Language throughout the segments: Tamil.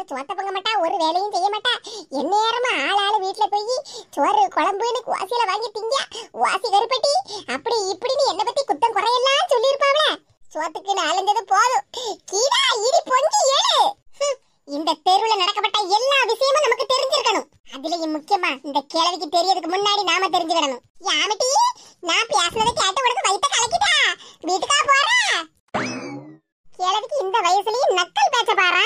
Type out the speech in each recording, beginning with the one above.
சோத்த பங்க மாட்டா, ஒரு வேலையும் செய்ய மாட்டா. எந்நேரமா ஆளாளு வீட்டுல போய் சோறு குழம்புன்னு வாசியில வாங்கி திங்க, வாசி கருப்பட்டி அப்படி இப்படின்னு என்ன பத்தி குத்தம் குறையெல்லாம் சொல்லியிருப்பாங்களே. சோத்துக்கு அலைஞ்சது போதும். கீதா இடி பொங்கி ஏழு. இந்த தெருவுல நடக்கப்பட்ட எல்லா விஷயமும் நமக்கு தெரிஞ்சிருக்கணும். அதுலயும் முக்கியமா இந்த கிழவிக்கு தெரியறதுக்கு முன்னாடி நாம தெரிஞ்சுக்கணும். யாமிட்டி, நான் பேசுனதை கேட்டு உனக்கு வயித்த கலக்கிட்டா? வீட்டுக்கா போற? கிழவிக்கு இந்த வயசுலயும் நக்கல் பேச்ச பாரு.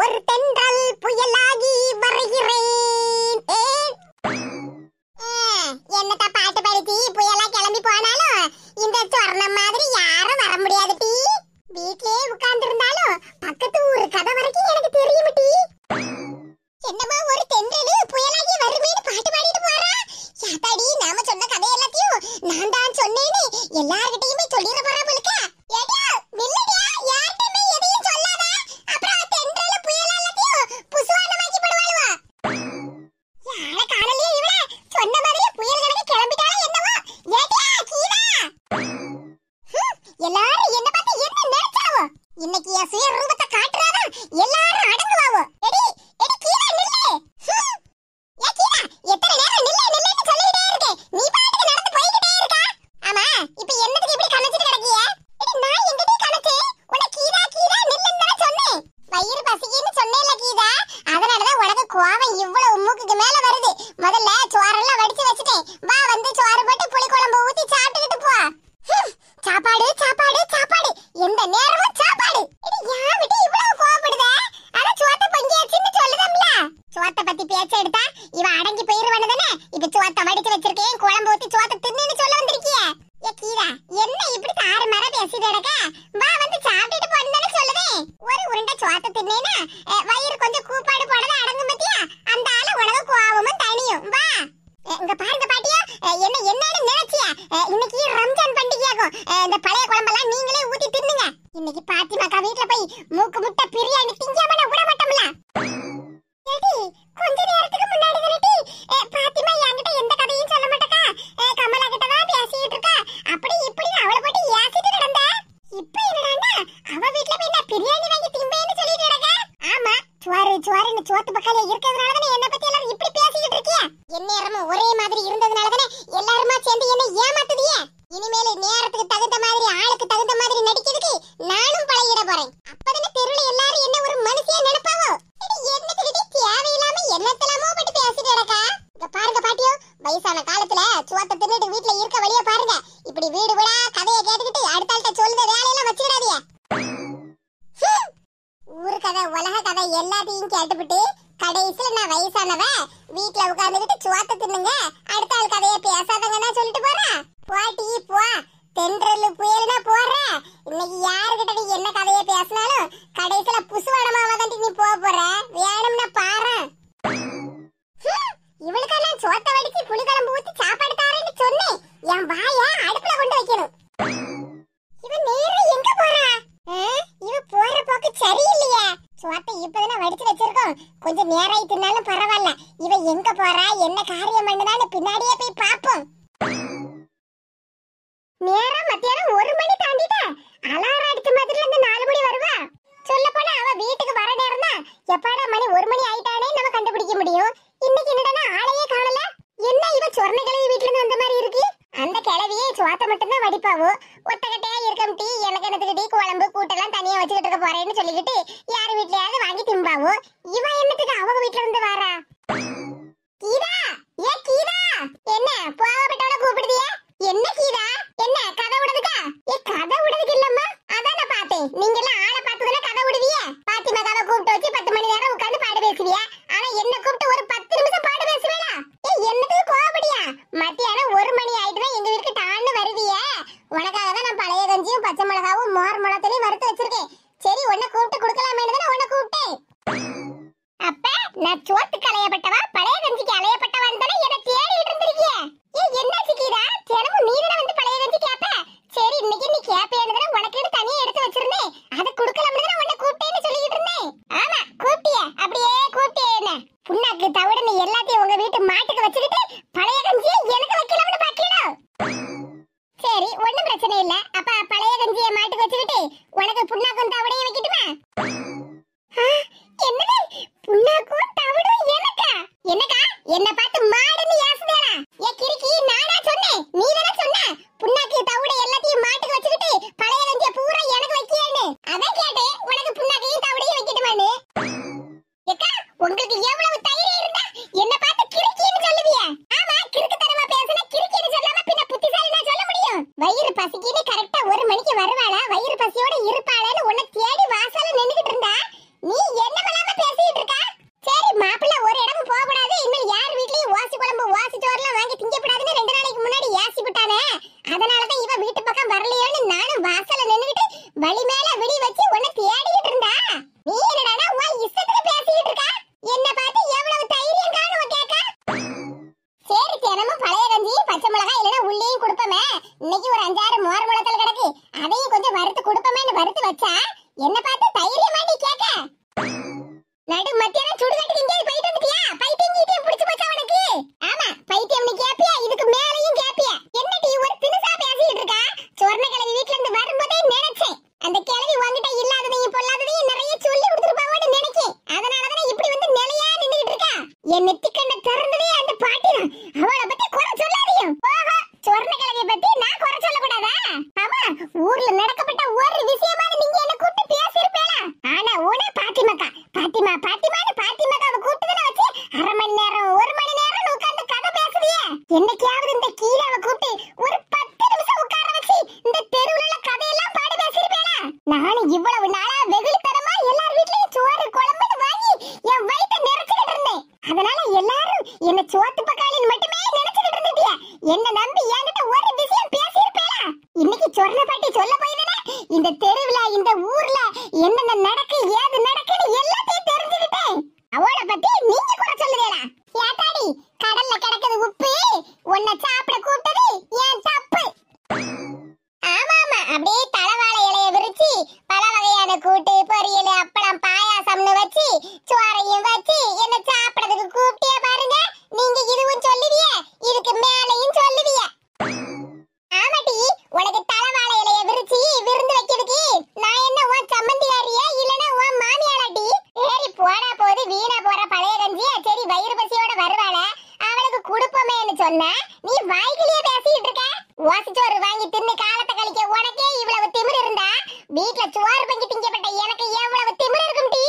ஒரு தென்றல் புயலாகி வருகிறேன். என்னத்த பாட்டு படிச்சு புயலா கிளம்பி போனாலும் இந்த சொர்ணம் மாதிரி யாரும் வர முடியாது டி. வீட்லயே உட்கார்ந்து இருந்தாலும் பக்கத்து ஊரு கதை வரைக்கும் எனக்கு தெரியும் டி. என்னமா ஒரு தென்றல் புயலாகி வருமேன்னு பாட்டு பாடிட்டு போறா? யாத்தாடி, நாம சொன்ன கதை எல்லாத்தையும் நான் தான் சொன்னேன்னு எல்லார்கிட்டயுமே சொல்லிட போறா போலுக்க. ஏடா நில்லுடா, யார்கிட்டயுமே எதையும் சொல்லாத. அப்புறம் தென்றல் புயல் எல்லாத்தையும் புசுவானமாக்கி போடுவாளுவா. யார காணலையே இவள? சொன்ன மாதிரியே புயல் கணக்கு கிளம்பிட்டாளா என்னவோ? ஏடா கீதா, எல்லாரும் என்ன பார்த்து என்ன நினைச்சாவோ? இன்னைக்கு என் சுய ரூபத்தை காட்டுறாதான் எல்லாரும் அடங்குவாவோ. எடி எடி கீதா நில்லு. ஏ கீதா, எத்தனை நேரம் நில்லு நில்லுன்னு சொல்லிட்டே இருக்கேன், நீ பாட்டுக்கு நடந்து போய்கிட்டே இருக்கா? ஆமா, இப்போ என்னத்துக்கு இப்படி கணச்சிட்டு கிடக்கிய? எடி நான் எங்கடி கணச்சேன்? உன்னை கீதா கீதா நில்லுன்னு தான சொன்னேன். வயிறு பசிக்குன்னு சொன்னேல்ல கீதா, அதனாலதான் உனக்கு கோவம் இவ்வளவு மூக்குக்கு மேல வருது. முதல்ல சோறெல்லாம் வடிச்சு வச்சுட்டேன், வா வந்து சோறு போட்டு புளி குழம்பு ஊத்தி சாப்பிட்டுக்கிட்டு போ. சாப்பாடு சாப்பாடு சாப்பாடு, எந்த நேரமும் சாப்பாடு. இது ஏன் விட்டு இவ்வளவு கோவப்படுத? அத சோத்த பொங்கியாச்சுன்னு சொல்லுதம்ல. சோத்த பத்தி பேச்ச எடுத்தா இவ அடங்கி போயிருவானே தானே. இப்ப சோத்த வடிச்சு வச்சிருக்கேன், குழம்பு ஊத்தி சோத்த தின்னுன்னு சொல்ல வந்திருக்கிய. ஏ கீதா, என்ன இப்படி தாறு மாற பேசிட்டு கிடக்க? வா வந்து சாப்பிட்டுட்டு போன்னு சொல்லுதே. ஒரு உருண்டை சோத்த தின்னேனா வயிறு கொஞ்சம் கூப்பாடு போடத அடங்கும் பத்தியா? அந்த ஆள உனக்கு கோவமும் தனியும். வா இங்க பாருங்க பாட்டியா, என்ன என்னன்னு நினைச்சியா? இன்னைக்கு ரம்ஜான் பண்டிகையாகும். இந்த பழைய குழம்பெல்லாம் நீங்களே ஊத்தி தின்னுங்க. இன்னைக்கு பாத்திமாக்கா வீட்ல போய் மூக்கு முட்டை பிரியாணி திங்காம விட மாட்டோம்ல. ஏடி, கொஞ்ச நேரத்துக்கு முன்னாடி தானடி பாத்திமா என்கிட்ட எந்த கதையும் சொல்ல மாட்டக்கா, கமலா கிட்ட தான் பேசிட்டு இருக்கா அப்படி இப்படி அவளை போட்டு ஏசிட்டு கிடந்த. இப்போ என்னடான்னா அவ வீட்ல போய் நான் பிரியாணி வாங்கி திம்பேன்னு சொல்லிட்டு கிடக்க. ஆமா, சுவாருன்னு சோத்து பக்கால இருக்கிறதுனால தானே என்ன பத்தி எல்லாரும் இப்படி பேசிக்கிட்டு இருக்கியா? எந்நேரமும் ஒரே மாதிரி இருந்ததுனால தானே எல்லாருமா சேர்ந்து என்ன ஏமாத்துதியே. இனிமேல நேரத்துக்கு தகுந்த மாதிரி ஆளுக்கு தகுந்த மாதிரி நடிக்கிறதுக்கு நானும் பழகிட போறேன். அப்பதானே தெருவுல எல்லாரும் என்ன ஒரு மனுஷியா நினைப்பாவோ. என்னத்துக்கிட்டே தேவையில்லாம என்னத்தலாமோ பட்டு பேசிட்டு கிடக்கா. இங்க பாருங்க பாட்டியோ, வயசான காலத்துல சோத்த தின்னுட்டு வீட்டுல இருக்க வழிய பாருங்க. இப்படி வீடு விடா கதையை கேட்டுக்கிட்டு அடுத்த ஆள்கிட்ட சொல்லுத வேலையெல்லாம் வச்சுக்கிடாதீங்க. ஊரு கதை உலக கதை எல்லாத்தையும் கேட்டுவிட்டு கடைசியில நான் வயசானவ வீட்டுல உட்கார்ந்துகிட்டு சோத்த தின்னுங்க அடுத்த ஆள் கதையை பேசாதங்கன்னா சொல்லிட்டு போறா. போட்டி போ, தென்றல் புயல்னா போற. இன்னைக்கு யாருகிட்ட நீ என்ன கதையை பேசினாலும் கடைசியில புசுவானமாவதான் நீ போற. வேணும்னா பாரு. இவளுக்கா நான் சோத்த வடிச்சு புளி குழம்பு ஊத்தி சாப்பாடு தாரேன்னு சொன்னேன். என் வாய அடுப்புல கொண்டு வைக்கணும். இவன் நேரம் எங்க போறா? இவ போற போக்கு சரியில்லையா? சோத்தை இப்பதானே வடிச்சு வச்சிருக்கோம், கொஞ்சம் நேரம் தின்னாலும் பரவாயில்ல. இவ எங்க போறா, என்ன காரியம் பண்ணுதான்னு பின்னாடியே போய் பாப்போம். நேரம் மத்தியானம் 1 மணி தாண்டிட்டா. அலாரம் அடிச்ச மாதிரி அந்த 4 மணி வருவா. சொல்ல போனா அவ வீட்டுக்கு வர நேரம் தான் எப்பாடா மணி 1 மணி ஆயிட்டானே நம்ம கண்டுபிடிக்க முடியும். இன்னைக்கு என்னடா ஆளையே காணல. என்ன இவ சொர்ண கிழவி வீட்டுல இருந்து வந்த மாதிரி இருக்கு? அந்த கிழவியே சோத்த மட்டும் தான் வடிப்பாவோ. ஒத்தக்கட்டையா இருக்கும் டீ, எனக்கு என்னத்துக்கு டீ குழம்பு கூட்டெல்லாம் தனியா வச்சுக்கிட்டு இருக்க போறேன்னு சொல்லிக்கிட்டு யாரு வீட்லயாவது வாங்கி திம்பாவோ. இவ என்னத்துக்கு அவங்க வீட்டுல இருந்து வாரா? கீதா, ஏ கீதா, என்ன போவப்பட்டவள கூப்பிடுதியா? என்ன கீதா, என்ன கதை விடுறதுக்கா? ஏ கதை விடுறதுக்கு இல்லம்மா, அதான் நான் பார்த்தேன். நீங்க எல்லாம் ஆளை பார்த்துதானே கதை விடுவிய. பாத்திமா கதை கூப்பிட்டு வச்சு 10 மணி நேரம் உட்கார்ந்து பாடு பேசுவியா? ஆனா என்ன கூப்பிட்டு ஒரு 10 நிமிஷம் பாடு பேசுவேனா? ஏ என்னத்துக்கு கோவப்படியா? மத்தியானம் 1 மணி ஆயிட்டுனா எங்க வீட்டுக்கு டான்னு வருவிய. உனக்காக தான் நான் பழைய கஞ்சியும் பச்சை மிளகாவும் மோர் மிளகத்தையும் வறுத்து வச்சிருக்கேன். சரி, உன்னை கூப்பிட்டு கொடுக்கலாமேன்னு தான் உன்னை கூப்பிட்டேன். அப்ப நான் சோத்து களையப்பட்டவா பழைய கஞ்சிக்கு அலையப்பட்டவான்னு தானே என்ன தேடிட்டு இருந்திருக்கிய. ஏ என்னாச்சு கீதா, தினமும் நீதானே வந்து பழைய கஞ்சி கேப்ப. சரி, இன்னைக்கு நீ கேப்பேன்னு தான் உனக்கு தனியா எடுத்து வச்சிருந்தேன். அதை கொடுக்கலாம்னு தான் உன்னை கூப்பிட்டேன்னு சொல்லிட்டு இருந்தேன். ஆமா, கூப்பிட்டிய, அப்படியே கூப்பிட்டியே. என்ன புண்ணாக்கு தவிட நீ எல்லாத்தையும் உங்க வீட்டு மாட்டுக்கு வச்சுக்கிட்டு பழைய கஞ்சியை எனக்கு வைக்கலாம்னு பாக்கீங்களோ? சரி, ஒண்ணும் பிரச்சனை இல்ல. அப்ப பழைய கஞ்சியை மாட்டுக்கு வச்சுக்கிட்டு உனக்கு புண்ணாக்கும் தவிடையும் வைக்கட்டுமா? என்னது பசிக்குன்னு கரெக்டா 1 மணிக்கு வருவாளா, வயிறு பசியோட இருப்பாளேன்னு உன்னை தேடி வாசல்ல நின்னுகிட்டு இருந்தா நீ என்ன பண்ணாம பேசிட்டு இருக்க? சரி மாப்பிள்ள ஒரு இடமும் போக கூடாது, இனிமேல் யார் வீட்லயும் ஓசி குழம்பு ஓசி சோறுலாம் வாங்கி திங்க கூடாதுன்னு 2 நாளைக்கு முன்னாடி ஏசி விட்டானே. அதனாலதான் இவ வீட்டு பக்கம் வரலையோன்னு நானும் வாசல்ல நின்னுகிட்டு வழி மேல விழி வச்சு உன்னை தேடிட்டு இருந்தா. நீ என்னடா உன் இஷ்டத்துக்கு பேசிட்டு இருக்க? என்ன பார்த்து எவ்வளவு தைரியம் காணுவ கேட்க? சரி தினமும் பழைய கஞ்சி பச்சை மிளகாய் இல்லைன்னா உள்ளேயும் கொடுப்பமே. இன்னைக்கு ஒரு 5-6 மோர் முளத்தல் கிடக்கு, அதையும் கொஞ்சம் வறுத்து கொடுப்பமேன்னு வறுத்து வச்சா என்ன பார்த்து தைரியமா நீ கேட்க? நடு மத்தியானம் சுடுகாட்டுக்கு எங்கேயாவது போயிட்டு வந்துட்டியா? பைத்தியம் கீட்டியம் பிடிச்சு போச்சா உனக்கு? ஆமா பைத்தியம் நீ கேப்பியா, இதுக்கு மேலையும் கேப்பியா? என்னடி ஒரு தினுசா பேசிட்டு இருக்கா? சொர்ண கிழவி வீட்ல இருந்து வரும்போதே நினைச்சேன் அந்த கிழவி உன்கிட்ட இல்லாததையும் பொல்லாததையும் நிறைய சொல்லி கொடுத்துருப்பாவோன்னு நினைச்சேன். அதனாலதான் இப்படி வந்து நிலையா நின்னுகிட்டு இருக்கா. என் நெத்திக்கண்ண திறந்ததே அந்த பாட்டி தான். அவளை பத்தி குறை சொல்லாதீங்க. ஓஹோ சொர்ண கிழவியை பத்தி நான் குறை சொல்லக்கூடாதா? ஆமா ஊர்ல நடக்கப்பட்ட ஒரு விஷயமாவது நீங்க என்ன கூப்பிட்டு பேசிருப்பேனா? ஆனா உன பாத்திமாக்கா பாத்திமா பாத்திமான்னு பாத்திமாக்காவை கூப்பிட்டுதானே வச்சு 1/2 மணி நேரம் 1 மணி நேரம் உட்கார்ந்து கதை பேசுறியே. என்னைக்காவது இந்த கீழாவை கூப்பிட்டு ஒரு 10 நிமிஷம் உட்கார வச்சு இந்த தெருவுல உள்ள கதையெல்லாம் பாடி பேசிருப்பேனா? நானும் இவ்வளவு நாளா வெகுளித்தனமா எல்லார் வீட்லயும் சோறு குழம்புன்னு வாங்கி என் வயித்தை நிறைச்சுக்கிட்டு இருந்தேன். அதனால எல்லாரும் என்ன சோத்து பக்காளின்னு மட்டுமே நினைச்சுக்கிட்டு இருந்துட்டியா? என்ன நம்பி என்கிட்ட ஒரு விஷயம் பேசியிருப்பேனா? இன்னைக்கு சொர்ண பாட்டி சொல்ல போயிருந்தேனே இந்த தெருவுல இந்த ஊர்ல என்னென்ன நடக்கு ஏது நடக்குன்னு எல்லாத்தையும் தெரிஞ்சுக்கிட்டேன். அவளை பத்தி நீங்க கூட சொல்லுறீங்களா? ஏட்டாடி கடல்ல கிடக்குது உப்பு, உன்னை சாப்பிட கூப்பிட்டது ஏன் தப்பு? ஆமா ஆமா அப்படியே தலவாழை இலைய விரிச்சு பல வகையான கூட்டு பொரியல் அப்பளம் பாயாசம்னு வச்சு சோறையும் வச்சு என்ன சாப்பிடறதுக்கு கூப்பிட்டியா பாருங்க. நீங்க இதுவும் சொல்லுவிய, இதுக்கு மேலையும் சொல்லுவிய. ஆமாட்டி உனக்கு தலவாழை இலைய விரிச்சு விருந்து வைக்கிறதுக்கு நான் என்ன உன் சம்மந்தியாரியா இல்லனா உன் மாமியாராட்டி? ஏறி போனா போது வீணா போற பழைய கஞ்சியா சரி வயிறு பசியோட வருவாள அவளுக்கு குடுப்பமேன்னு சொன்னா நீ வாய்க்கிலேயே பேசிட்டு இருக்க. ஓசிச்சோறு வாங்கி தின்னு காலத்தை கழிக்க உனக்கே இவ்வளவு திமிரு இருந்தா வீட்டுல சோறு பங்கி திங்கப்பட்ட எனக்கு எவ்வளவு திமிரு இருக்கும் டி?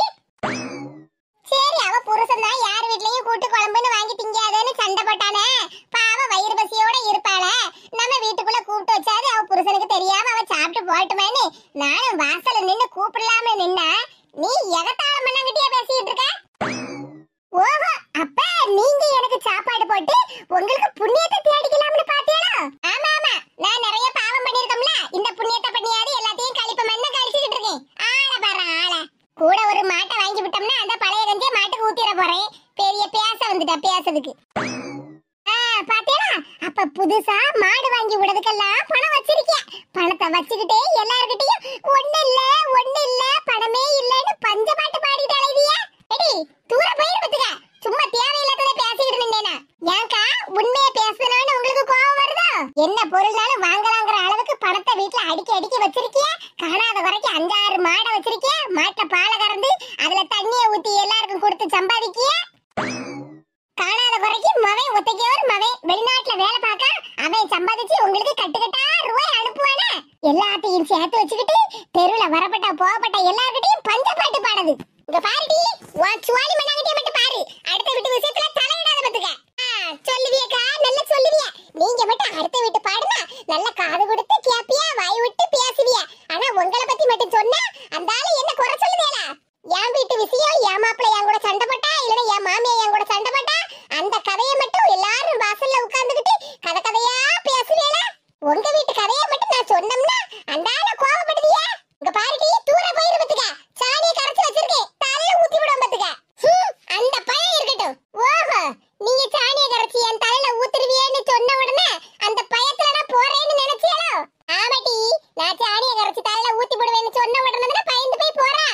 சரி அவ புருஷன் தான் யார் வீட்லயும் கூட்டு குழம்புன்னு வாங்கி திங்காதேன்னு சண்டை போட்டானே. பாவ வயிறு பசியோட இருப்பாள, நம்ம வீட்டுக்குள்ள கூப்பிட்டு வச்சாது அவ புருஷனுக்கு தெரியாம அவ சாப்பிட்டு போட்டுமேன்னு நானும் வாசல்ல நின்னு கூப்பிடலாம நின்னா நீ எகத்தாளம் பண்ணங்கிட்டியா பேசிட்டு இருக்க? ஓஹோ அப்ப நீங்க எனக்கு சாப்பாடு போட்டு உங்களுக்கு புண்ணியத்தை தேடிக்கலாம்னு பாத்தீங்களா? ஆமா ஆமா நான் நிறைய பாவம் பண்ணிருக்கோம்ல, இந்த புண்ணியத்தை பண்ணியாவது எல்லாத்தையும் கழிப்பமன்னு கழிச்சுக்கிட்டு இருக்கேன். ஆள பாரு ஆள. கூட ஒரு மாட்டை வாங்கி விட்டோம்னா அந்த பழைய கஞ்சியை மாட்டுக்கு ஊத்திர போறேன். பெரிய பேச வந்துட்டா பேசுறதுக்கு. பாத்தீங்களா அப்ப புதுசா மாடு வாங்கி விடுறதுக்கெல்லாம் பணம் வச்சிருக்கியா? பணத்தை வச்சுக்கிட்டே எல்லார்கிட்டயும் ஒண்ணு இல்ல பணமே இல்லன்னு பஞ்ச பாட்டு பாடிட்டு அலைவியா? எடி தூர போயிருப்பதுங்க. சும்மா தேவையில்லாததை பேசிட்டு இருந்தேனா? ஏன்கா உண்மையை பேசுனான்னு உங்களுக்கு கோபம் வருதா? என்ன பொருள்னாலும் வாங்கலாங்கிற அளவுக்கு பணத்தை வீட்டுல அடுக்கி வச்சிருக்கியா? காணாத குறைக்கு 5-6 மாடை வச்சிருக்கியா? மாட்டை பாலை கறந்து அதுல தண்ணியை ஊத்தி எல்லாருக்கும் கொடுத்து சம்பாதிக்கிய? காணாத குறைக்கு மவன் ஒத்தைக்கே ஒரு மவன் வெளிநாட்டுல வேலை பார்க்க அவன் சம்பாதிச்சு உங்களுக்கு கட்டுக்கட்டா ரூபாய் அனுப்புவானே. எல்லாத்தையும் சேர்த்து வச்சுக்கிட்டு தெருவுல வரப்பட்ட போகப்பட்ட எல்லார்கிட்டையும் பஞ்ச பாட்டு பாடுது. இங்க பாருடி உன் சுவாலி மண்ணாங்கிட்டே மட்டும் பாரு, அடுத்த வீட்டு விஷயத்துல தலையிடாத பத்துக்க. சொல்லுவியக்கா நல்லா சொல்லுவிய. நீங்க மட்டும் அடுத்த வீட்டு பாடுனா நல்ல காது கொடுத்து கேப்பியா வாய் விட்டு பேசுவிய. ஆனா உங்களை பத்தி மட்டும் சொன்னா அந்த ஆளு என்ன குறை சொல்லுவேலா? என் வீட்டு விஷயம் என் மாப்பிள்ளை என் கூட சண்டை போட்டா இல்லன்னா என் மாமியா என் கூட சண்டை போட்டா அந்த கதையை மட்டும் எல்லாரும் வாசல்ல உட்கார்ந்துகிட்டு கதை கதையா பேசுவேலா? உங்க வீட்டு கதையை மட்டும் நான் சொன்னோம்னா அந்த ஆளு கோவப்படுவியா? இங்க பாருடி தூர போயிருப்பதுக்க சாணியை கரைச்சு வச்சிருக்கேன் தலையில ஊத்தி விடும் பத்துக்க. அந்த பையன் இருக்கட்டும். ஓஹோ நீங்க சாணியை கரைச்சி என் தலையில ஊத்துருவியேன்னு சொன்ன உடனே அந்த பயத்துல நான் போறேன்னு நினைச்சியலோ? ஆமாடி நான் சாணியை கரைச்சி தலையில ஊத்தி விடுவேன்னு சொன்ன உடனே பயந்து போய் போறா?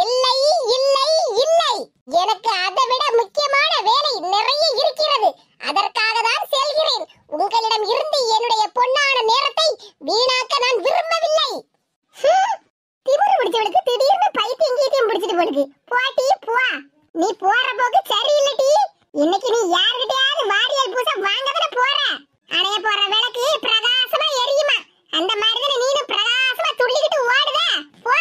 இல்லை இல்லை இல்லை எனக்கு அதை விட முக்கியமான வேலை நிறைய இருக்கிறது. அதற்காக தான் செல்கிறேன். உங்களிடம் இருந்து என்னுடைய பொன்னான நேரத்தை வீணாக்க நான் விரும்பவில்லை. திமிரு பிடிச்சவளுக்கு திடீர்னு பைத்தியம் கீத்தியம் பிடிச்சிட்டு போடுது. போட்டி போ. நீ போற போக்கு சரியில்லடி. இன்னைக்கு நீ யார்கிட்டயாவது வாரியல் பூச வாங்கதானே போற? அணைய போற விளக்கு பிரகாசமா எரியுமா? அந்த மாதிரிதானே நீனும் பிரகாசமா துள்ளிக்கிட்டு ஓடுத. போ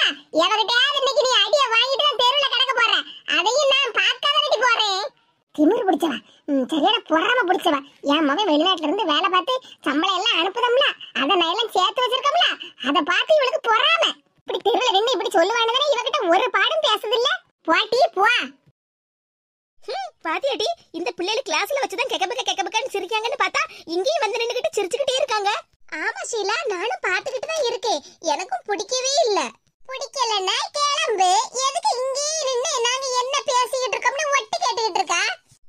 எவகிட்டயாவது இன்னைக்கு நீ அடிய வாங்கிட்டு தான் தெருவுல கிடக்க போற. அதையும் நான் பார்க்காதடி போறேன். திமிரு பிடிச்சவா சரியான பொறாம பிடிச்சவா. என் மகன் வெளிநாட்டுல இருந்து வேலை பார்த்து சம்பளம் எல்லாம் அனுப்புதம்ல அதை எல்லாம் சேர்த்து வச்சிருக்கோம்ல அத பார்த்து இவளுக்கு பொறாம. இப்படி தெருல நின்னு இப்படி சொல்லுவானே இவகிட்ட ஒரு பாடம் பேசுது இல்ல. போட்டி போ. பாத்தியாடி இந்த பிள்ளைகள் கிளாஸ்ல வச்சுதான் கெக்கபக்கன்னு சிரிக்காங்கன்னு பார்த்தா இங்கேயும் வந்து நின்னுகிட்டு சிரிச்சுக்கிட்டே இருக்காங்க. ஆமா ஷீலா, நானும் பாத்துக்கிட்டு தான் இருக்கேன். எனக்கும் பிடிக்கவே இல்ல. பிடிக்கலன்னா கிளம்பு. எதுக்கு இங்கே நின்னு நாங்க என்ன பேசிக்கிட்டு இருக்கோம்னு ஒட்டு கேட்டுக்கிட்டு இருக்கா?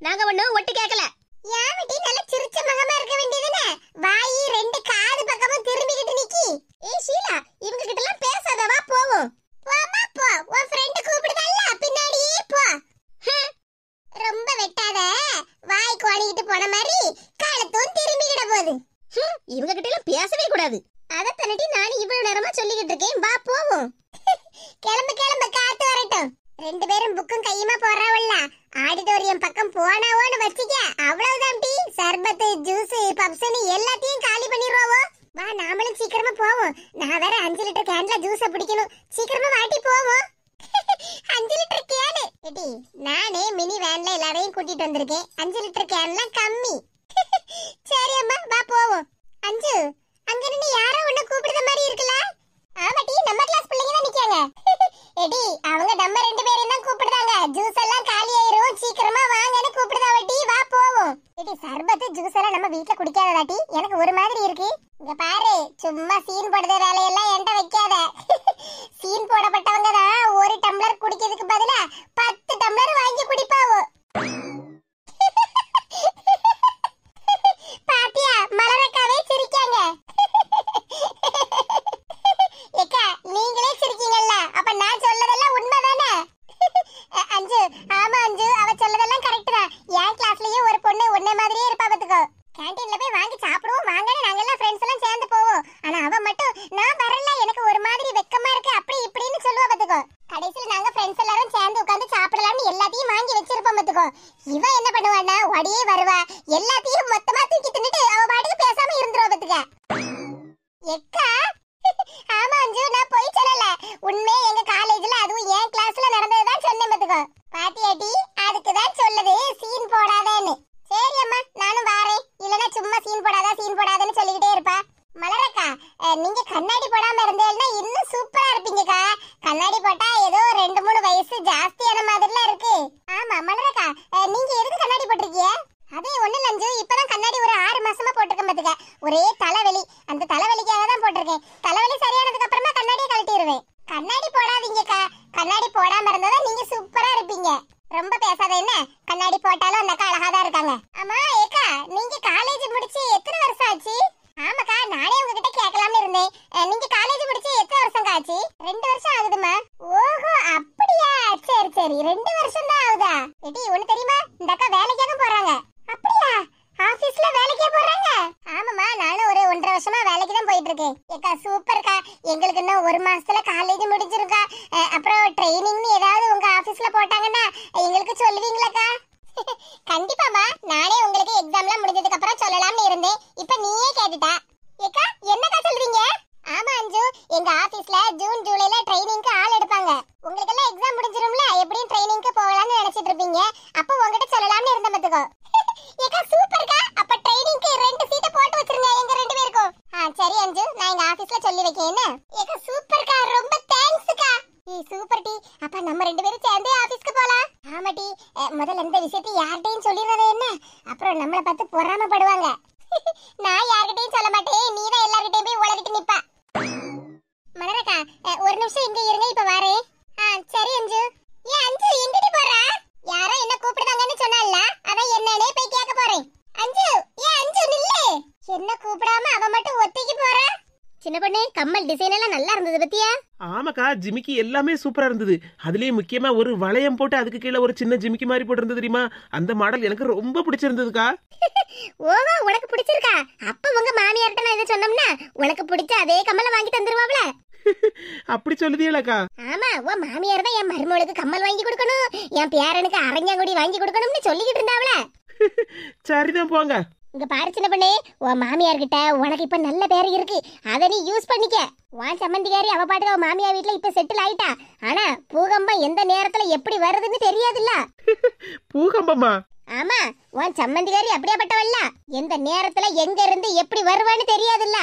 நாங்க ஒண்ணும் ஒட்டு கேட்கல. யாமிட்டி நல்ல சிரிச்ச முகமா இருக்க வேண்டியதுனே. வாய் ரெண்டு காது பக்கமும் திரும்பிக்கிட்டு நிக்கி. ஏய் ஷீலா, இவங்க கிட்ட எல்லாம் பேசாத, வா போவோம். போமா போ, உன் ஃப்ரெண்ட் கூப்பிடுதல்ல பின்னாடியே போ. ரொம்ப வெட்டாத, வாய் கோணிக்கிட்டு போன மாதிரி காலத்தும் திரும்பிக்கிட போகுது. இவங்க கிட்ட எல்லாம் பேசவே கூடாது. அத தண்ணிட்டு நான் இவ்வளவு நேரமா சொல்லிக்கிட்டு இருக்கேன், வா போவோம். கிளம்பு கிளம்பு, காத்து வரட்டும். ரெண்டு பேரும் புக்கும் கையுமா போறாவல்ல, ஆடிட்டோரியம் பக்கம் போனாவோன்னு வச்சிக்க, அவ்வளவுதான் டீ. சர்பத்து ஜூஸ் பப்ஸ்னு எல்லாத்தையும் காலி பண்ணிடுவோம். வா நாமளும் சீக்கிரமா போவோம். நான் வேற 5 லிட்டர் கேன்ல ஜூஸ பிடிக்கணும். சீக்கிரமா வாட்டி போவோம். 5 லிட்டர் கேனு எடி, நானே மினி வேன்ல எல்லாரையும் கூட்டிட்டு வந்திருக்கேன். 5 லிட்டர் கேன்லாம் கம்மி. சரி அம்மா, வா போவோம். அஞ்சு, அங்க நின்னு யாரோ உன்னை கூப்பிடுற மாதிரி இருக்குல்ல? ஆமா டீ, நம்ம கிளாஸ் பிள்ளைங்க தான் நிக்காங்க. எடி, அவங்க நம்ம 2 பேரையும் தான் கூப்பிடுறாங்க. ஜூஸ் எல்லாம் காலி ஆயிரும், சீக்கிரமா வாங்கன்னு கூப்பிடுதாவ டீ, வா போவோம். எடி, சர்பத்து ஜூஸ் எல்லாம் நம்ம வீட்ல குடிக்காதடா டீ, எனக்கு ஒரு மாதிரி இருக்கு. இங்க பாரு, சும்மா சீன் போடுற வேலையெல்லாம் என்கிட்ட வைக்காத. சீன் போடப்பட்டவங்க தான் ஒரு டம்ளர் குடிக்கிறதுக்கு பதிலா 10 டம்ளர் வாங்கி குடிப்பாவோ. பாத்தியா, மலரக்காவே சிரிக்காங்க. ஏக்கா, நீங்களே சிரிக்கீங்கல்ல, அப்ப நான் சொல்லதெல்லாம் உண்மைதானே? அஞ்சு, ஆமா அஞ்சு, அவ சொல்லதெல்லாம் கரெக்ட் தான். என் கிளாஸ்லயே ஒரு பொண்ணு உன்னை மாதிரியே இருப்பா பாத்துக்கோ. கேண்டீன்ல போய் வாங்கி சாப்பிடுவோம் வாங்கன்னு நாங்க எல்லாம் ஃப்ரெண்ட்ஸ் எல்லாம் சேர்ந்து போவோம். ஆனா அவ மட்டும் நான் வரல, எனக்கு ஒரு மாதிரி வெக்கமா இருக்கு அப்படி இப்படின்னு சொல்லுவா பாத்துக்கோ. கடைசில நாங்க ஃப்ரெண்ட்ஸ் எல்லாரும் சேர்ந்து உட்கார்ந்து சாப்பிடலாம்னு எல்லாத்தையும் வாங்கி வச்சிருப்போம் பாத்துக்கோ. இவ என்ன பண்ணுவான்னா ஓடியே வருவா, எல்லாத்தையும் மொத்தமா தூக்கி தின்னுட்டு அவ பாட்டுக்கு பேசாம இருந்துருவா பாத்துக்க. எக்கா, ஆமா அஞ்சு, நான் போய் சொல்லல. உண்மை எங்க காலேஜ்ல அதுவும் என் கிளாஸ்ல நடந்ததுதான் சொன்னேன் பாத்துக்கோ. பாத்தியாட்டி, அதுக்குதான் சொல்லுது சீன் போடாதேன்னு. சரி அம்மா, நானும் வாரேன். இல்லனா சும்மா சீன் போடாதன்னு சொல்லிக்கிட்டே இருப்பா. மலரக்கா, நீங்க கண்ணாடி போடாம இருந்தேன்னா இன்னும் சூப்பரா இருப்பீங்கக்கா. கண்ணாடி போட்டா ஏதோ 2-3 வயசு ஜாஸ்தியான மாதிரிலாம் இருக்கு. ஆமா மலரக்கா, நீங்க எதுக்கு கண்ணாடி போட்டிருக்கீங்க? அதே ஒண்ணு லஞ்சு, இப்பதான் கண்ணாடி ஒரு 6 மாசமா போட்டிருக்கேன் பாத்துக்க. ஒரே தலைவலி, அந்த தலைவலிக்காக தான் போட்டிருக்கேன். தலைவலி சரியானதுக்கு அப்புறமா கண்ணாடியை கழட்டிடுவேன். கண்ணாடி போடாதீங்கக்கா, கண்ணாடி போடாம இருந்தாதான் நீங்க சூப்பரா இருப்பீங்க. ரொம்ப பேசாத என்ன, கண்ணாடி போட்டாலும் அந்த அக்கா அழகா தான் இருக்காங்க. ஆமா ஏக்கா, நீங்க காலேஜ் முடிச்சு எத்தனை வருஷம் ஆச்சு? ஆமாக்கா, நானே உங்ககிட்ட கேட்கலாம்னு இருந்தேன். நீங்க காலேஜ் முடிச்சு எத்தனை வருஷம் ஆச்சு? 2 வருஷம் ஆகுதுமா. ஓஹோ அப்படியா, சரி சரி, 2 வருஷம் தான் ஆகுதா? எடி, ஒண்ணு தெரியுமா, இந்த அக்கா வேலைக்காக போறாங்க. அப்படியா, ஆபீஸ்ல வேலைக்கே போறாங்க? ஆமாமா, நானும் ஒரு 1.5 வருஷமா வேலைக்கு தான் போயிட்டு இருக்கேன். ஏக்கா சூப்பர்க்கா, எங்களுக்கு இன்னும் 1 மாசத்துல காலேஜ் முடிஞ்சிருக்கா. அப்புறம் ட்ரைனிங்னு ஏதாவது உங்க ஆபீஸ்ல போட்டாங்கன்னா எங்களுக்கு சொல்லுவீங்களாக்கா? கண்டிப்பாமா, நானே உங்களுக்கு எக்ஸாம்லாம் முடிஞ்சதுக்கு அப்புறம் சொல்லலாம்னு இருந்தேன். இப்ப நீயே கேட்டுட்டா. ஏக்கா என்னக்கா சொல்றீங்க? ஆமா அஞ்சு, எங்க ஆபீஸ்ல ஜூன் ஜூலைல ட்ரைனிங்க்கு ஆள் எடுப்பாங்க. உங்களுக்கு எல்லாம் எக்ஸாம் முடிஞ்சிரும்ல, எப்படியும் ட்ரைனிங்க்கு போகலாம்னு நினைச்சிட்டு இருப்பீங்க. அப்ப உங்ககிட்ட சொல்லலாம்னு இருந்த பாத்துக்கோ. ஏக்கா சூப்பர்க்கா, அப்ப ட்ரைனிங்க்கு 2 சீட் போட்டு வச்சிருங்க எங்க 2 பேருக்கும். சரி அஞ்சு, நான் எங்க ஆபீஸ்ல சொல்லி வைக்கேன். ஏக்கா சூப்பர்க்கா, ரொம்ப தேங்க்ஸ்க்கா. சூப்பர் டி, அப்ப நம்ம 2 பேரும் சேர்ந்தே ஆபீஸ்க்கு போலாம். ஆமா டி, முதல்ல இந்த விஷயத்தை யார்கிட்டயும் சொல்லிடுறது என்ன, அப்புறம் நம்மள பார்த்து பொறாமப்படுவாங்க. நான் யார்கிட்டயும் சொல்ல மாட்டேன், நீ தான் எல்லார்கிட்டயும் போய் உலகிட்டு நிப்பா. மலரக்கா, ஒரு நிமிஷம் இங்க இருங்க, இப்ப வரேன். சரி அஞ்சு. ஏன் அஞ்சு எங்கடி போறா? யாரோ என்ன கூப்பிடுதாங்கன்னு சொன்னால, அதான் என்னன்னே போய் கேட்க போறேன். அஞ்சு, ஏன் அஞ்சு நில்லு. என்ன கூப்பிடாம அவ மட்டும் ஒத்திக்கு போறா? சின்ன பொண்ணு, கம்மல் டிசைன் எல்லாம் நல்லா இருந்தது பத்தியா? ஆமாக்கா, ஜிமிக்கி எல்லாமே சூப்பரா இருந்தது. அதுலயும் முக்கியமா ஒரு வளையம் போட்டு அதுக்கு கீழே ஒரு சின்ன ஜிமிக்கி மாதிரி போட்டிருந்தது தெரியுமா? அந்த மாடல் எனக்கு ரொம்ப பிடிச்சிருந்ததுக்கா. ஓவா, உனக்கு பிடிச்சிருக்கா? அப்ப உங்க மாமியார்ட்ட நான் இதை சொன்னோம்னா உனக்கு பிடிச்ச அதே கம்மலை வாங்கி தந்துருவாப்ல. அப்படி சொல்லுதீங்களா? ஆமா, உன் மாமியார் தான் என் மருமகளுக்கு கம்மல் வாங்கி கொடுக்கணும், என் பேரனுக்கு அரஞ்சாங்குடி வாங்கி கொடுக்கணும்னு சொல்லிக்கிட்டு இருந்தாவல. சரிதான் போங்க. இங்க பாரு சின்ன பொண்ணு, உன் மாமியார் கிட்ட உனக்கு இப்ப நல்ல பேர் இருக்கு, அதை நீ யூஸ் பண்ணிக்க. உன் சம்பந்திக்காரி அவ பாட்டுக்கு அவ மாமியார் வீட்டுல இப்ப செட்டில் ஆயிட்டா. ஆனா பூகம்பம் எந்த நேரத்துல எப்படி வருதுன்னு தெரியாதுல்ல. பூகம்பமா? ஆமா, உன் சம்பந்திக்காரி அப்படியாப்பட்டவல்ல, எந்த நேரத்துல எங்க இருந்து எப்படி வருவான்னு தெரியாதுல்ல.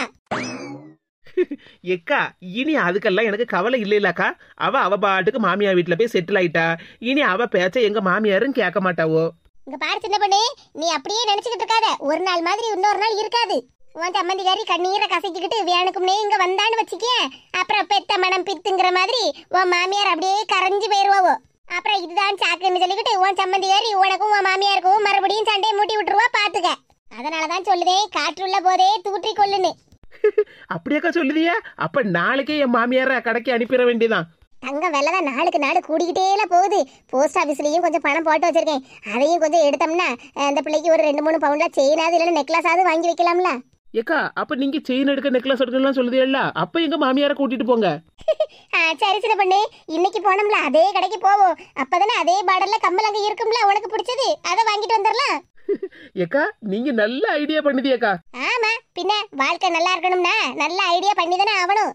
எக்கா இனி அதுக்கெல்லாம் எனக்கு கவலை இல்லைலக்கா. அவ பாட்டுக்கு மாமியார் வீட்டுல போய் செட்டில் ஆயிட்டா. இனி அவ பேச்ச எங்க மாமியாரும் கேட்க மாட்டாவோ. இங்க பாரு சின்ன பொண்ணு, நீ அப்படியே நினைச்சுக்கிட்டு இருக்காத. ஒரு நாள் மாதிரி இன்னொரு நாள் இருக்காது. உன் சம்மந்திக்காரி கண்ணீரை கசக்கிக்கிட்டு வேணுக்கும்னே இங்க வந்தான்னு வச்சுக்க, அப்புறம் பெத்த மனம் பித்துங்கிற மாதிரி உன் மாமியார் அப்படியே கரைஞ்சு போயிருவாவோ. அப்புறம் இதுதான் சாக்குன்னு சொல்லிக்கிட்டு உன் சம்மந்திக்காரி உனக்கும் உன் மாமியாருக்கும் மறுபடியும் சண்டையை மூட்டி விட்டுருவா, பாத்துக்க. அதனாலதான் சொல்லுதேன், காற்றுள்ள போதே தூற்றி கொள்ளுன்னு. அப்படியாக்கா சொல்லுதியா? அப்ப நாளைக்கே என் மாமியார கடைக்கு அனுப்பிட வேண்டியதான். தங்கம் விலைதான் நாளுக்கு நாள் கூடிக்கிட்டே போகுது. போஸ்ட் ஆஃபீஸ்லயும் கொஞ்சம் பணம் போட்டு வச்சிருக்கேன். அதையும் கொஞ்சம் எடுத்தோம்னா அந்த பிள்ளைக்கு ஒரு 2-3 பவுண்ட்ல செயினாவது இல்லைன்னா நெக்லஸாவது வாங்கி வைக்கலாம்ல. ஏக்கா அப்ப நீங்க செயின் எடுக்க நெக்லஸ் எடுக்கலாம் சொல்லுதேல்ல, அப்ப எங்க மாமியார கூட்டிட்டு போங்க. சரி சின்ன பொண்ணு, இன்னைக்கு போனோம்ல அதே கடைக்கு போவோம். அப்பதானே அதே பார்டர்ல கம்மல் அங்க இருக்கும்ல, உனக்கு பிடிச்சது அதை வாங்கிட்டு வந்துடலாம். ஏக்கா நீங்க நல்ல ஐடியா பண்ணுதியக்கா. ஆமா பின்ன, வாழ்க்கை நல்லா இருக்கணும்னா நல்ல ஐடியா பண்ணிதானே ஆகணும்.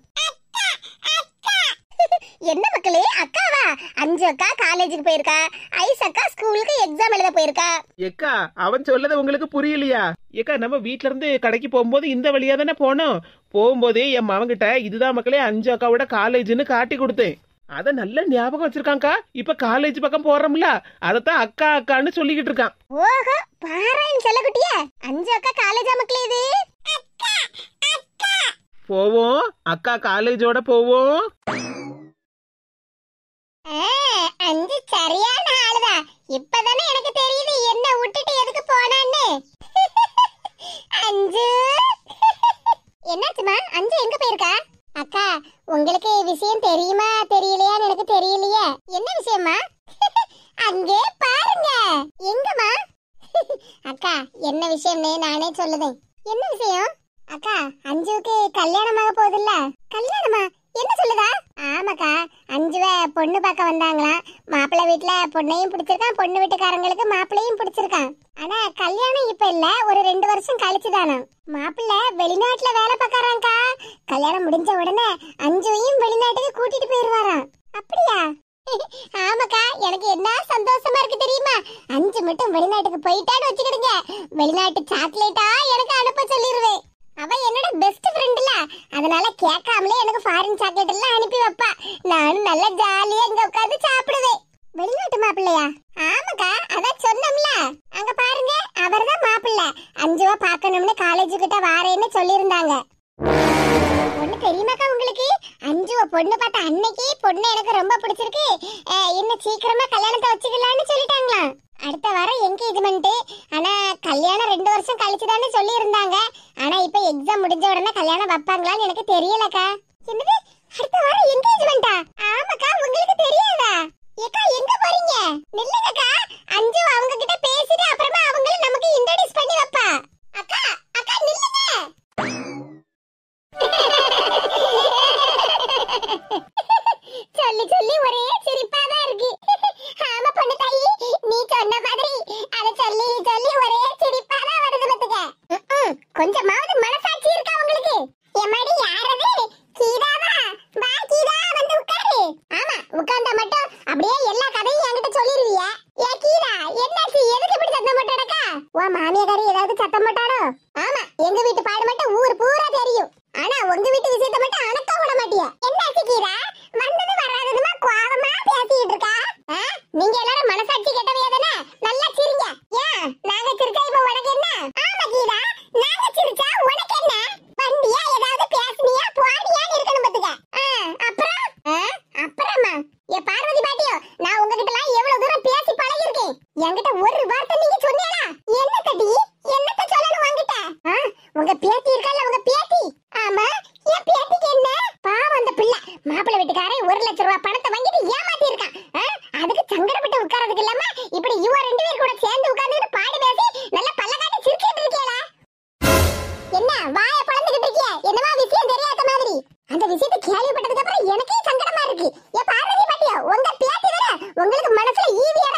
என்ன மக்களே, அக்காவா? அஞ்சு அக்கா காலேஜுக்கு போயிருக்கா, ஐஸ் அக்கா ஸ்கூலுக்கு எக்ஸாம் எழுத போயிருக்கா. ஏக்கா அவன் சொல்லது உங்களுக்கு புரியலையா? ஏக்கா நம்ம வீட்ல இருந்து கடைக்கு போகும்போது இந்த வழியா தானே போனோம். போகும்போதே என் மவன்கிட்ட இதுதான் மக்களே அஞ்சு அக்காவோட காலேஜ்னு காட்டி கொடுத்தேன். அத நல்ல ஞாபகம் வச்சிருக்காங்கக்கா. இப்ப காலேஜ் பக்கம் போறோம்ல, அதத்தான் அக்கா அக்கான்னு சொல்லிக்கிட்டு இருக்கான். ஓஹோ, பாராயன் செல்லக்குட்டிய அஞ்சு அக்கா காலேஜா மக்களே இது? போவோம் அக்கா, காலேஜோட போவோம். அஞ்சு சரியான ஆளுதான். இப்பதானே எனக்கு தெரியுது என்ன விட்டுட்டு எதுக்கு போனான்னு. அஞ்சு என்னாச்சுமா? அஞ்சு எங்க போயிருக்கா? அக்கா உங்களுக்கு விஷயம் தெரியுமா தெரியலையான்னு எனக்கு தெரியலையே. என்ன விஷயமா? அங்கே பாருங்க. எங்கம்மா? அக்கா என்ன விஷயம்னு நானே சொல்லுதேன். என்ன விஷயம்? அக்கா அஞ்சுவுக்கு கல்யாணமாக போகுதுல்ல. கல்யாணமா? என்ன சொல்லுதா? ஆமாக்கா, அஞ்சுவ பொண்ணு பார்க்க வந்தாங்களாம். மாப்பிள்ளை வீட்டுல பொண்ணையும் பிடிச்சிருக்கான், பொண்ணு வீட்டுக்காரங்களுக்கு மாப்பிள்ளையும் பிடிச்சிருக்கான். ஆனா கல்யாணம் இப்ப இல்ல, ஒரு 2 வருஷம் கழிச்சுதானா. மாப்பிள்ளை வெளிநாட்டுல வேலை பார்க்கறாங்கக்கா. கல்யாணம் முடிஞ்ச உடனே அஞ்சுவையும் வெளிநாட்டுக்கு கூட்டிட்டு போயிருவாராம். அப்படியா? ஆமாக்கா, எனக்கு என்ன சந்தோஷமா இருக்கு தெரியுமா? அஞ்சு மட்டும் வெளிநாட்டுக்கு போயிட்டான்னு வச்சுக்கிடுங்க, வெளிநாட்டு சாக்லேட்டா எனக்கு அனுப்ப சொல்லிடுவேன். அவ என்னோட பெஸ்ட் ஃப்ரெண்ட்ல, அதனால கேட்காமலே எனக்கு ஃபாரின் சாக்லேட் எல்லாம் அனுப்பி வைப்பா. நானும் நல்லா ஜாலியா இங்க உட்கார்ந்து சாப்பிடுவேன். வெளிநாட்டு மாப்பிள்ளையா? ஆமாக்கா, அதான் சொன்னோம்ல. அங்க பாருங்க, அவர்தான் மாப்பிள்ளை. அஞ்சுவா பார்க்கணும்னு காலேஜ் கிட்ட வாரேன்னு சொல்லியிருந்தாங்க. பொண்ணு தெரியுமாக்கா உங்களுக்கு? அஞ்சுவ பொண்ணு பார்த்த அன்னைக்கு பொண்ணு எனக்கு ரொம்ப பிடிச்சிருக்கு, இன்னும் சீக்கிரமா கல்யாணத்தை வச்சுக்கலாம்னு சொல்லிட்டாங்களாம். அடுத்த வாரம் என்கேஜ்மெண்ட். ஆனா கல்யாணம் 2 வருஷம் கழிச்சுதான்னு சொல்லி இருந்தாங்க. ஆனா இப்ப எக்ஸாம் முடிஞ்ச உடனே கல்யாணம் வைப்பாங்களான்னு எனக்கு தெரியலக்கா. என்னது, அடுத்த வாரம் என்கேஜ்மெண்டா? ஆமாக்கா, உங்களுக்கு தெரியாதா? ஏக்கா எங்க போறீங்க? நில்லுங்கக்கா, அஞ்சு அவங்க கிட்ட பேசிட்டு அப்புறமா அவங்கள நமக்கு இன்ட்ரோ듀ஸ் பண்ணி வைப்பா. அக்கா அக்கா நில்லுங்க. சொல்லி சொல்லி ஒரே சிரிப்பாதான் இருக்கு. ஆமா பொண்ணு தாயி, நீ சொன்ன மாதிரி அத சொல்லி சொல்லி ஒரே சிரிப்பாதான் வருது பாத்துக்க. கொஞ்சமாவது மனசாட்சி இருக்கா உங்களுக்கு? எம்மாடி யாரது? கீதாவா? வா கீதா, வந்து உட்காரு. ஆமா, உட்கார்ந்தா மட்டும் அப்படியே எல்லா கதையும் என்கிட்ட சொல்லிருவியா? ஏ கீதா, என்னாச்சு? எதுக்கு இப்படி சத்தம் போட்டாடக்கா? உன் மாமியாரி ஏதாவது சத்தம் போட்டாடோ? ஆமா, எங்க வீட்டு பாடு மட்டும் ஊர் பூரா தெரியும். ஆனா உங்க வீட்டு விஷயத்தை மட்டும் அணக்க விட மாட்டியா? என்னாச்சு கீதா? வந்தது வராததுமா கோவமா பேசிட்டு இருக்கா? நீங்க எல்லாரும் மனசாட்சி கெட்டவையா தானே? நல்லா சிரிங்க. ஏன் நாங்க சிரிச்சா இப்ப உனக்கு என்ன? ஆமா கீதா, நாங்க சிரிச்சா உனக்கு என்ன? வண்டியா ஏதாவது பேசுனியா போடியான்னு இருக்கணும் பாத்துக்க. அப்புறமா ஏ பார்வதி பாட்டியோ, நான் உங்ககிட்ட எல்லாம் எவ்வளவு தூரம் பேசி பழகி இருக்கேன். என்கிட்ட ஒரு வார்த்தை நீங்க சொன்னீங்களா? என்ன கட்டி? என்னத்த சொல்லணும் உங்ககிட்ட? உங்க பேத்தி இருக்கல, உங்க பேத்தி. ஆமா, என் பேத்திக்கு என்ன? பாவம் அந்த பிள்ளை மாப்பிள்ளை வீட்டுக்காரன் 1 லட்சம் ரூபாய் பணத்தை வாங்கிட்டு ஏமாத்தி இருக்கான். அதுக்கு சங்கடப்பட்டு உட்கார்றதுக்கு இல்லாம இப்படி இவ 2 பேர் கூட சேர்ந்து உட்கார்ந்துட்டு பாடி பேசி நல்ல பல்ல காட்டி சிரிச்சிட்டு இருக்கீங்களா? என்ன வாயை பழந்துகிட்டு இருக்கிய? என்னவா விஷயம் தெரியாத மாதிரி? அந்த விஷயத்தை கேள்விப்பட்டதுக்கு அப்புறம் எனக்கே சங்கடமா இருக்கு. ஏ பார்வதி பாட்டியா, உங்க பேத்தி தானே, உங்களுக்கு மனசுல ஈவியா